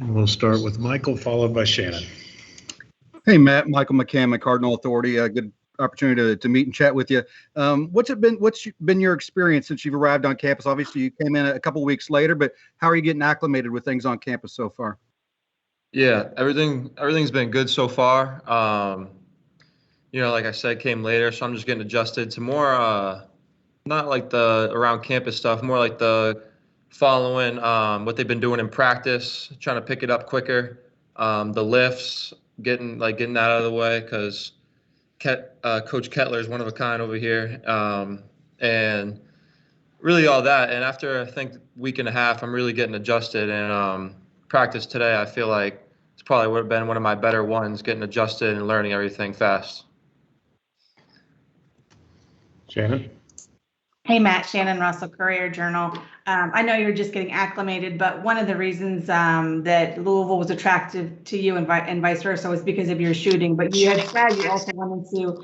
We'll start with Michael, followed by Shannon. Hey, Matt, Michael McCammon, Cardinal Authority. Good opportunity to meet and chat with you. What's been your experience since you've arrived on campus? Obviously, you came in a couple weeks later, but how are you getting acclimated with things on campus so far? Yeah, everything's been good so far. Like I said, came later, so I'm just getting adjusted to more, not like the around campus stuff, more like the following what they've been doing in practice, trying to pick it up quicker. The lifts, getting that out of the way because Coach Kettler is one of a kind over here, and really all that. And after I think week and a half, I'm really getting adjusted. And practice today, I feel like it's probably would have been one of my better ones, getting adjusted and learning everything fast. Shannon? Hey, Matt, Shannon Russell, Courier-Journal. I know you're just getting acclimated, but one of the reasons that Louisville was attractive to you and vice versa was because of your shooting. But you had said you also wanted to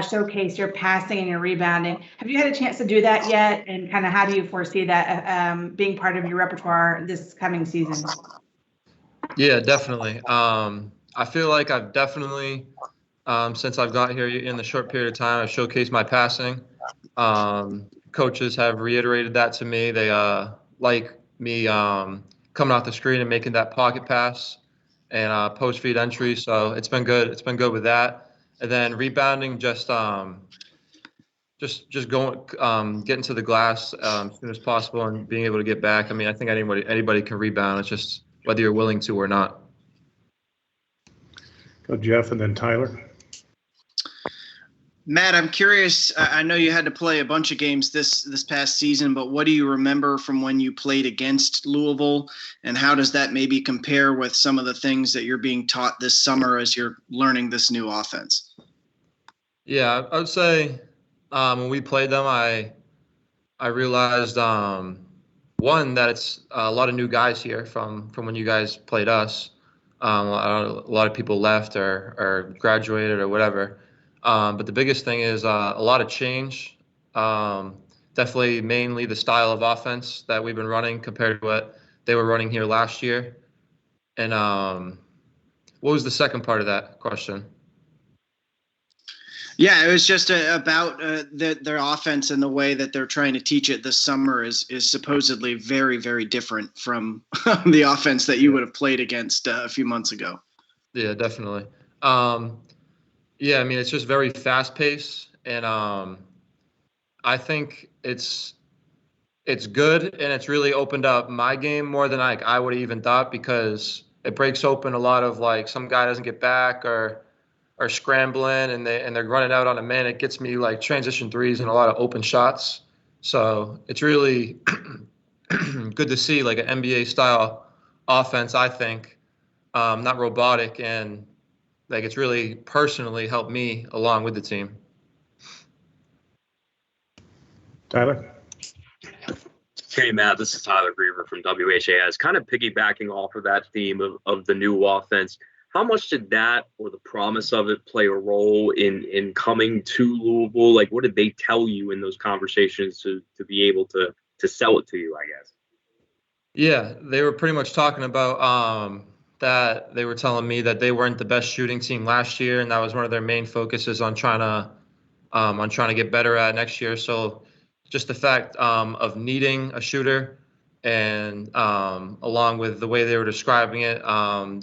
showcase your passing and your rebounding. Have you had a chance to do that yet? And kind of how do you foresee that being part of your repertoire this coming season? Yeah, definitely. I feel like I've definitely, since I've got here in the short period of time, I've showcased my passing. Coaches have reiterated that to me. They like me coming off the screen and making that pocket pass and post feed entry. So it's been good. It's been good with that. And then rebounding, just going, getting to the glass as soon as possible and being able to get back. I mean, I think anybody can rebound. It's just whether you're willing to or not. Go Jeff and then Tyler. Matt, I'm curious. I know you had to play a bunch of games this past season, but what do you remember from when you played against Louisville, and how does that maybe compare with some of the things that you're being taught this summer as you're learning this new offense? Yeah, I would say when we played them, I realized one that it's a lot of new guys here from when you guys played us. A lot of people left or graduated or whatever. But the biggest thing is a lot of change. Definitely mainly the style of offense that we've been running compared to what they were running here last year. And what was the second part of that question? Yeah, it was just about their offense, and the way that they're trying to teach it this summer is supposedly very, very different from the offense that you would have played against a few months ago. Yeah, definitely. Yeah, I mean, it's just very fast paced, and I think it's good, and it's really opened up my game more than I would have even thought, because it breaks open a lot of, like, some guy doesn't get back or scrambling and they're running out on a man. It gets me like transition threes and a lot of open shots. So it's really good to see like an NBA style offense, I think, not robotic, and like it's really personally helped me along with the team. Tyler? Hey, Matt, this is Tyler Griever from WHAS. Kind of piggybacking off of that theme of the new offense, how much did that or the promise of it play a role in coming to Louisville? Like, what did they tell you in those conversations to be able to sell it to you, I guess? Yeah, they were pretty much talking about that. They were telling me that they weren't the best shooting team last year, and that was one of their main focuses on trying to get better at next year. So just the fact of needing a shooter, and along with the way they were describing it,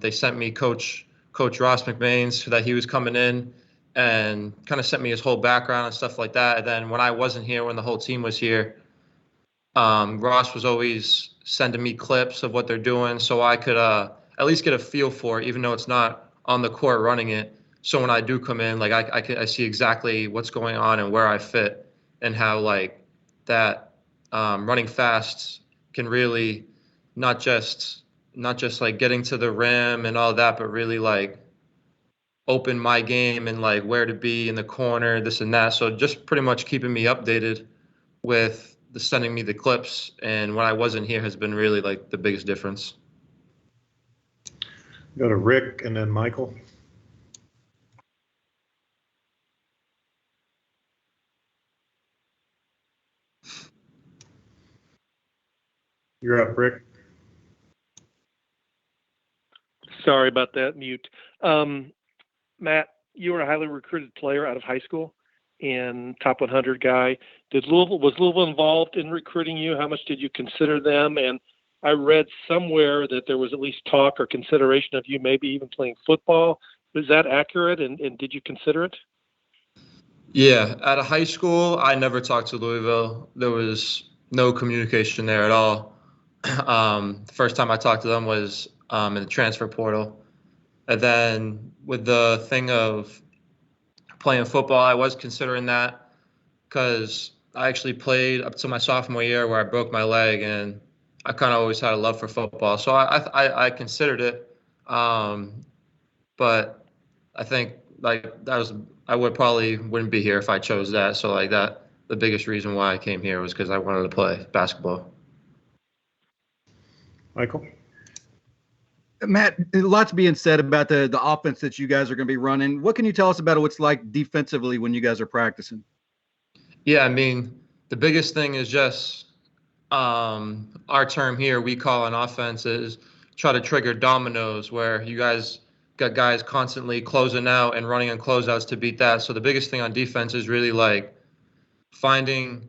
they sent me Coach Ross McMains, so that he was coming in and kind of sent me his whole background and stuff like that. And then when I wasn't here, when the whole team was here, Ross was always sending me clips of what they're doing, so I could at least get a feel for it, even though it's not on the court running it. So when I do come in, like I see exactly what's going on and where I fit, and how like that running fast can really not just like getting to the rim and all that, but really like open my game and like where to be in the corner, this and that. So just pretty much keeping me updated with sending me the clips, and when I wasn't here has been really like the biggest difference. Go to Rick and then Michael. You're up, Rick. Sorry about that, mute. Matt, you were a highly recruited player out of high school and top 100 guy. Was Louisville involved in recruiting you? How much did you consider them? And I read somewhere that there was at least talk or consideration of you maybe even playing football. Is that accurate? And did you consider it? Yeah, at a high school, I never talked to Louisville. There was no communication there at all. The first time I talked to them was in the transfer portal. And then with the thing of playing football, I was considering that because I actually played up to my sophomore year where I broke my leg, and I kind of always had a love for football. So I considered it. But I think like that was I wouldn't be here if I chose that. So like that the biggest reason why I came here was because I wanted to play basketball. Michael? Matt, lots being said about the offense that you guys are going to be running. What can you tell us about what's like defensively when you guys are practicing? Yeah, I mean, the biggest thing is just our term here we call an offense is try to trigger dominoes, where you guys got guys constantly closing out and running on closeouts to beat that. So the biggest thing on defense is really like finding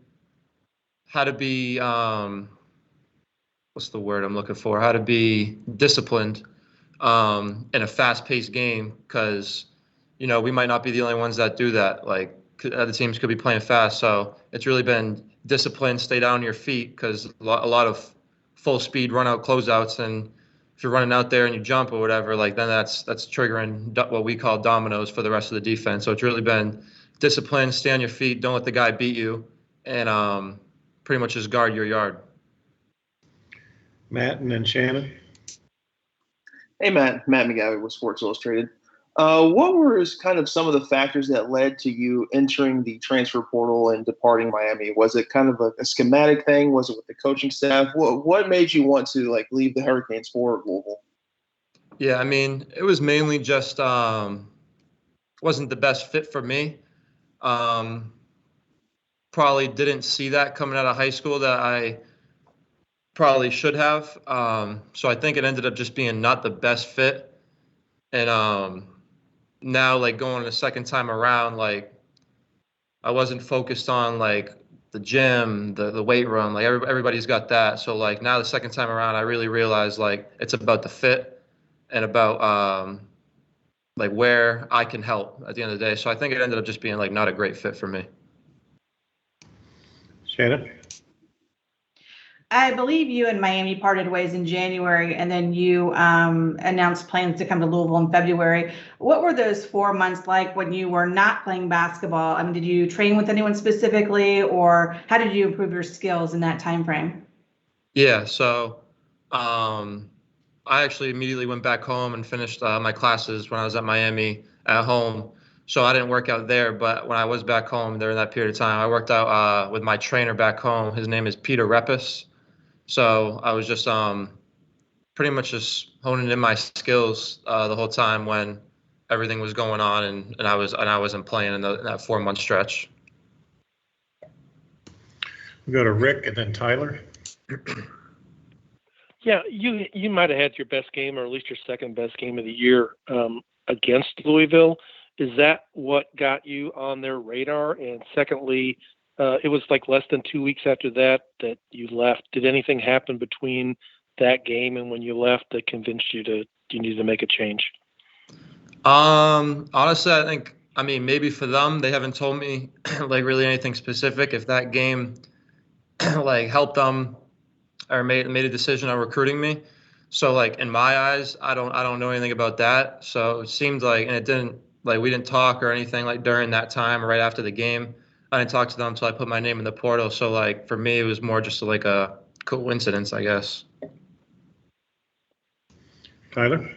how to be what's the word I'm looking for? How to be disciplined in a fast-paced game, because we might not be the only ones that do that. Like other teams could be playing fast, so it's really been discipline, stay down on your feet, because a lot of full-speed run-out closeouts, and if you're running out there and you jump or whatever, like then that's triggering what we call dominoes for the rest of the defense. So it's really been discipline, stay on your feet, don't let the guy beat you, and pretty much just guard your yard. Matt and then Shannon? Hey, Matt McGavin with Sports Illustrated. What were kind of some of the factors that led to you entering the transfer portal and departing Miami? Was it kind of a schematic thing? Was it with the coaching staff? What made you want to leave the Hurricanes for Louisville? Yeah, I mean, it was mainly just wasn't the best fit for me. Probably didn't see that coming out of high school that I probably should have. So I think it ended up just being not the best fit. And now like going the second time around, like I wasn't focused on like the gym, the weight room, like everybody's got that. So like now the second time around, I really realized like it's about the fit and about like where I can help at the end of the day. So I think it ended up just being like not a great fit for me. Shannon? I believe you and Miami parted ways in January, and then you announced plans to come to Louisville in February. What were those 4 months like when you were not playing basketball? I mean, did you train with anyone specifically, or how did you improve your skills in that time frame? Yeah, so I actually immediately went back home and finished my classes when I was at Miami at home. So I didn't work out there, but when I was back home during that period of time, I worked out with my trainer back home. His name is Peter Reppis. So I was just pretty much just honing in my skills the whole time when everything was going on, and I wasn't playing in that 4 month stretch. We go to Rick and then Tyler. Yeah, you might have had your best game, or at least your second best game of the year against Louisville. Is that what got you on their radar? And secondly, it was like less than 2 weeks after that you left. Did anything happen between that game and when you left that convinced you needed to make a change? Honestly, I mean, maybe for them, they haven't told me like really anything specific. If that game like helped them or made a decision on recruiting me. So like in my eyes, I don't know anything about that. So it seemed like, and it didn't, like we didn't talk or anything like during that time or right after the game. I didn't talk to them until I put my name in the portal. So like for me, it was more just like a coincidence, I guess. Tyler?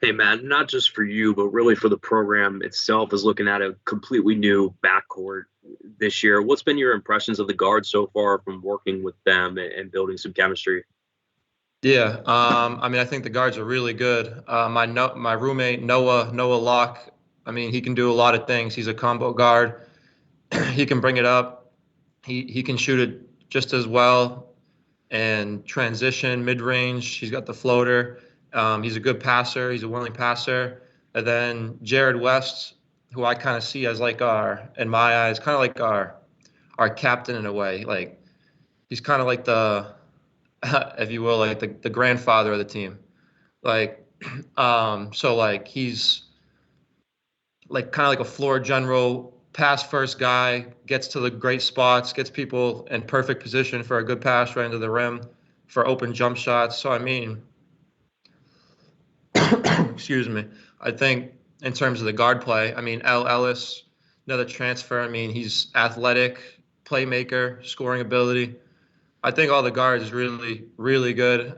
Hey, man, not just for you, but really for the program itself, is looking at a completely new backcourt this year. What's been your impressions of the guards so far from working with them and building some chemistry? Yeah, I mean, I think the guards are really good. My roommate Noah Locke. I mean, he can do a lot of things. He's a combo guard. He can bring it up. He can shoot it just as well, and transition, mid range. He's got the floater, He's a good passer. He's a willing passer. And then Jared West, who I kind of see as like in my eyes, kind of like our captain in a way. Like he's kind of like the, if you will, like the grandfather of the team. Like, so like he's like kind of like a floor general, pass first guy, gets to the great spots, gets people in perfect position for a good pass right into the rim for open jump shots. So I mean, excuse me. I think in terms of the guard play, I mean, L. Ellis, another transfer. I mean, he's athletic, playmaker, scoring ability. I think all the guards is really, really good,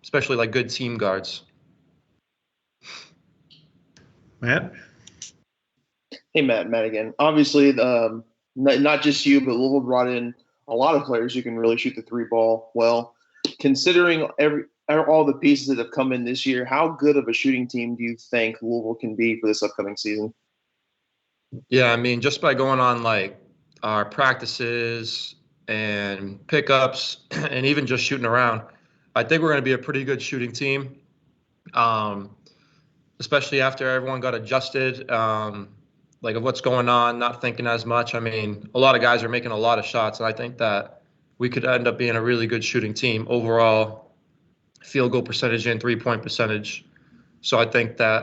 especially like good team guards. Matt? Hey, Matt again. Obviously, not just you, but Louisville brought in a lot of players who can really shoot the three ball well. Considering all the pieces that have come in this year, how good of a shooting team do you think Louisville can be for this upcoming season? Yeah, I mean, just by going on like our practices and pickups and even just shooting around, I think we're going to be a pretty good shooting team, especially after everyone got adjusted, like of what's going on, not thinking as much. I mean, a lot of guys are making a lot of shots, and I think that we could end up being a really good shooting team overall, field goal percentage and 3-point percentage. So I think that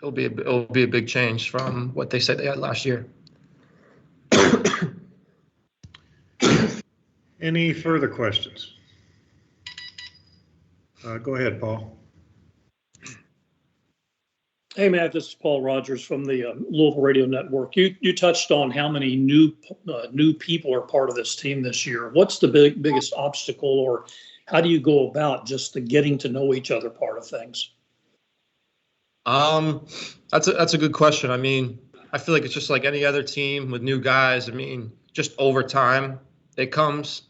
it'll be a big change from what they said they had last year. Any further questions? Go ahead, Paul. Hey, Matt, this is Paul Rogers from the Louisville Radio Network. You touched on how many new people are part of this team this year. What's the biggest obstacle, or how do you go about just the getting to know each other part of things? That's a good question. I mean, I feel like it's just like any other team with new guys. I mean, just over time, it comes,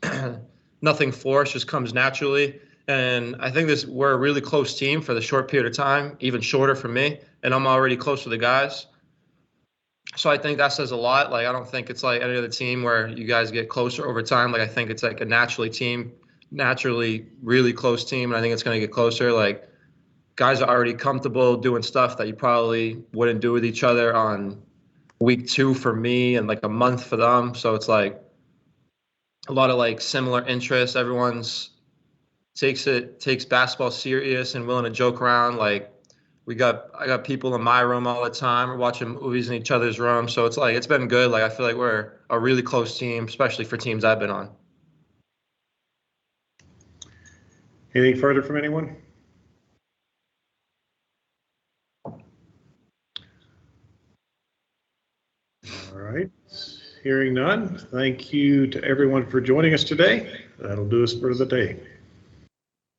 nothing forced, just comes naturally. And I think we're a really close team for the short period of time, even shorter for me. And I'm already close to the guys. So I think that says a lot. Like, I don't think it's like any other team where you guys get closer over time. Like, I think it's like a naturally really close team. And I think it's going to get closer. Like, guys are already comfortable doing stuff that you probably wouldn't do with each other on week 2 for me and like a month for them. So it's like a lot of like similar interests. Everyone's takes basketball serious and willing to joke around. Like I got people in my room all the time. We're watching movies in each other's room. So it's like, it's been good. Like, I feel like we're a really close team, especially for teams I've been on. Anything further from anyone? All right. Hearing none, thank you to everyone for joining us today. That'll do us for the day.